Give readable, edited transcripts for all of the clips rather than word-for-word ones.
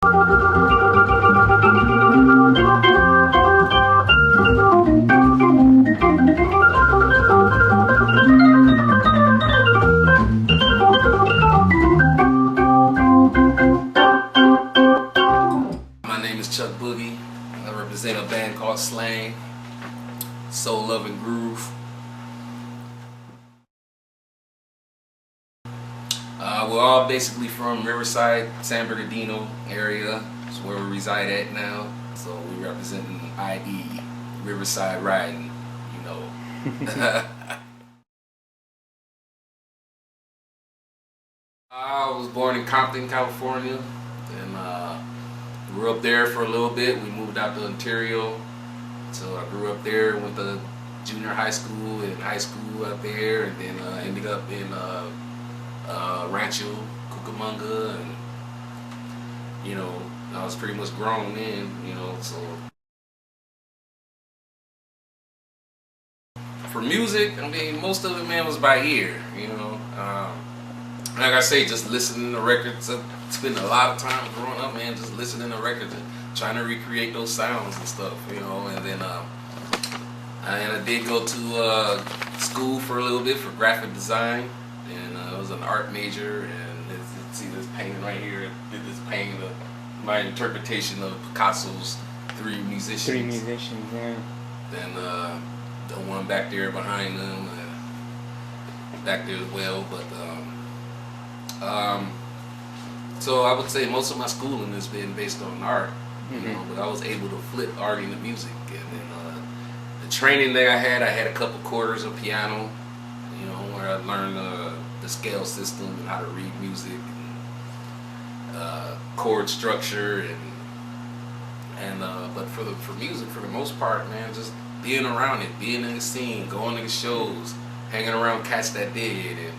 My name is Boogie. I represent a band called Slang, Soul, Love, and Groove. We're all basically from Riverside, San Bernardino area. That's where we reside at now. So we representing IE, Riverside Riding, you know. I was born in Compton, California, and grew up there for a little bit. We moved out to Ontario, so I grew up there, went to junior high school and high school out there, and then ended up in Rancho Cucamonga, and you know, I was pretty much grown then, you know. So for music, I mean, most of it, man, was by ear, you know. Like I say, just listening to records. Spending a lot of time growing up, man, just listening to records and trying to recreate those sounds and stuff, you know. And then I did go to school for a little bit for graphic design, and I was an art major. And see this painting right here. Did this painting of my interpretation of Picasso's Three Musicians. Three Musicians, yeah. Then the one back there behind them, back there as well, but. So I would say most of my schooling has been based on art, you know, but I was able to flip art into music. And then the training that I had a couple quarters of piano, you know, where I learned the scale system and how to read music, and chord structure, and but for music, for the most part, man, just being around it, being in the scene, going to the shows, hanging around cats that did, and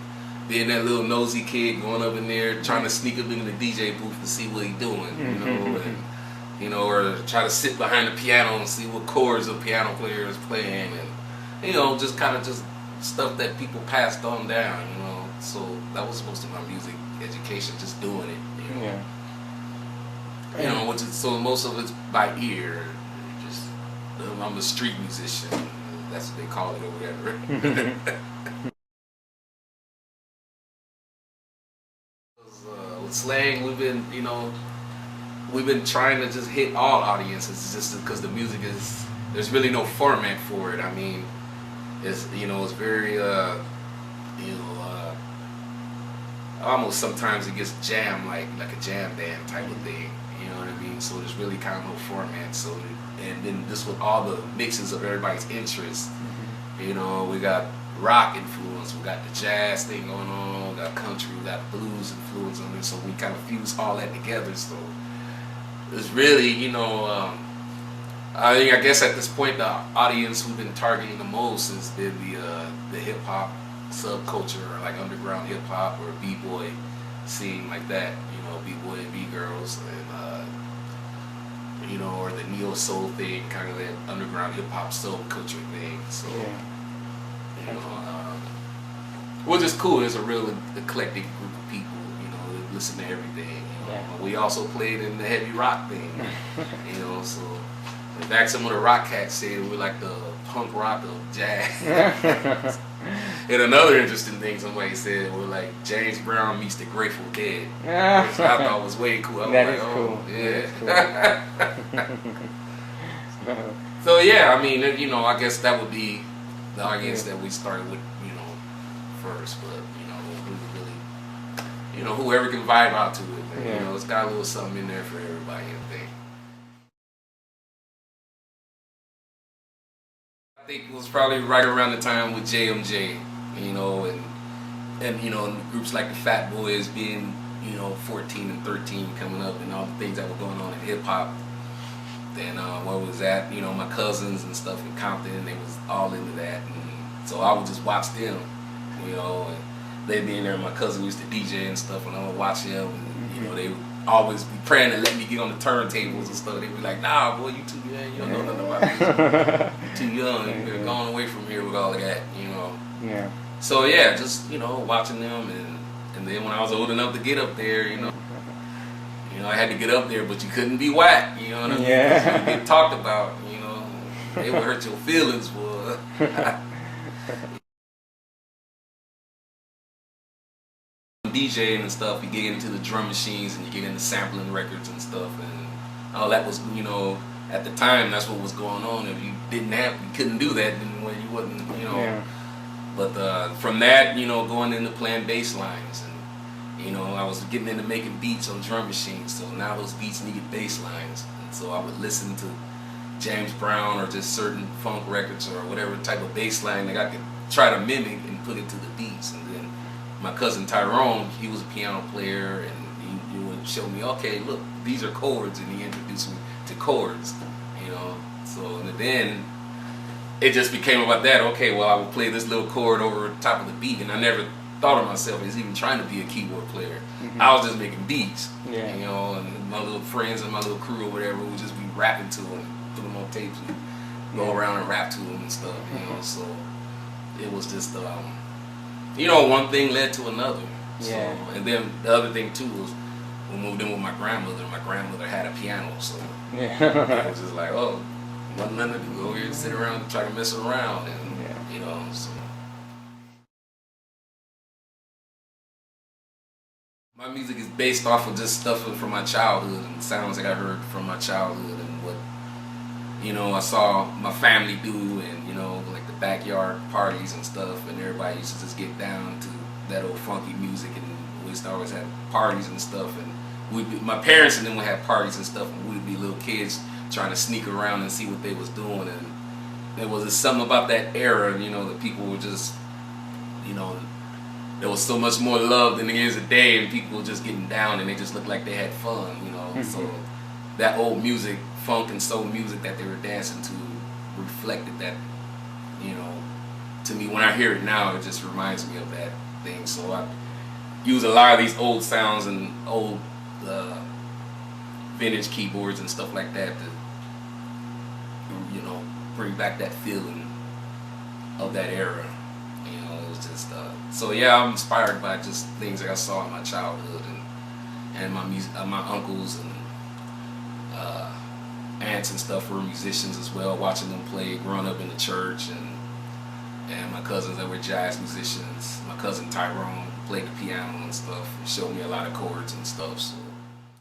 being that little nosy kid going up in there trying to sneak up into the DJ booth to see what he doing, you know, and you know, or try to sit behind the piano and see what chords the piano player is playing, and you know, just kind of just stuff that people passed on down, you know. So that was most of my music education, just doing it, you know. Yeah. You know, which is, so most of it's by ear. Just I'm a street musician. That's what they call it or whatever. With Slang, we've been trying to just hit all audiences, just because the music is, there's really no format for it. I mean, it's very almost sometimes it gets jammed like a jam band type of thing. You know what I mean? So there's really kind of no format. So and then just with all the mixes of everybody's interests, you know, we got rock influence, we got the jazz thing going on, we got country, we got blues influence on it, so we kind of fuse all that together. So it's really, you know, I guess at this point the audience we've been targeting the most has been the hip hop subculture, or like underground hip hop or b-boy scene like that, you know, b-boy and b-girls, and you know, or the neo soul thing, kind of that underground hip hop subculture thing. So. Yeah. You know, which is cool. It's a real eclectic group of people, you know, that listen to everything. You know? Yeah. We also played in the heavy rock thing, you know. So, in fact, some of the rock cats said we're like the punk rock of jazz. And another interesting thing, somebody said we're like James Brown meets the Grateful Dead, which I thought was way cool. I was That like, is oh, cool. Yeah. So yeah, I mean, you know, I guess that would be the audience that we started with, you know, first, but you know, who really, you know, whoever can vibe out to it, man. You know, it's got a little something in there for everybody, I think. I think it was probably right around the time with JMJ, you know, and you know, groups like the Fat Boys being, you know, 14 and 13 coming up, and all the things that were going on in hip hop. Then what was that? You know, my cousins and stuff in Compton, they was all into that, and so I would just watch them, you know, and they'd be in there. My cousin used to DJ and stuff, and I would watch him, and you know, they would always be praying to let me get on the turntables and stuff. They'd be like, "Nah, boy, you too young. You don't know nothing about music. You too young. You're going away from here with all of that, you know." Yeah. So yeah, just, you know, watching them, and then when I was old enough to get up there, you You know, I had to get up there, but you couldn't be whack. You know what I mean? Yeah. 'Cause you get talked about. You know, they would hurt your feelings, boy. DJing and stuff, you get into the drum machines and you get into sampling records and stuff, and all that was, you know, at the time that's what was going on. If you you couldn't do that, then well, you wasn't, you know. Yeah. But from that, you know, going into playing bass lines, and you know, I was getting into making beats on drum machines. So now those beats needed bass lines, and so I would listen to James Brown or just certain funk records or whatever type of bass line that I could try to mimic and put it to the beats. And then my cousin Tyrone, he was a piano player, and he would show me, okay, look, these are chords, and he introduced me to chords, you know. So and then it just became about that. Okay, well, I would play this little chord over the top of the beat, and I never thought of myself as even trying to be a keyboard player. Mm-hmm. I was just making beats, Yeah. you know, and my little friends and my little crew or whatever would just be rapping to them, put them on tapes, and go around and rap to them and stuff, you know. So it was just, you know, one thing led to another. So, Yeah. and then the other thing too was we moved in with my grandmother. My grandmother had a piano, so Yeah. it was just like, oh, wasn't nothing to do. Go here and sit around and try to mess around, and Yeah. you know. So my music is based off of just stuff from my childhood and sounds that I heard from my childhood and what, you know, I saw my family do, and you know, like the backyard parties and stuff, and everybody used to just get down to that old funky music, and we used to always have parties and stuff, and my parents and them would have parties and stuff, and we'd be little kids trying to sneak around and see what they was doing, and there was just something about that era, you know, that people were just, you know, there was so much more love than there is today, and people were just getting down, and they just looked like they had fun, you know. Mm-hmm. So that old music, funk and soul music that they were dancing to, reflected that, you know. To me, when I hear it now, it just reminds me of that thing. So I use a lot of these old sounds and old vintage keyboards and stuff like that to, you know, bring back that feeling of that era. You know, it was just so yeah, I'm inspired by just things that I saw in my childhood, and my music, my uncles and aunts and stuff were musicians as well, watching them play, growing up in the church, and my cousins that were jazz musicians. My cousin Tyrone played the piano and stuff, and showed me a lot of chords and stuff. So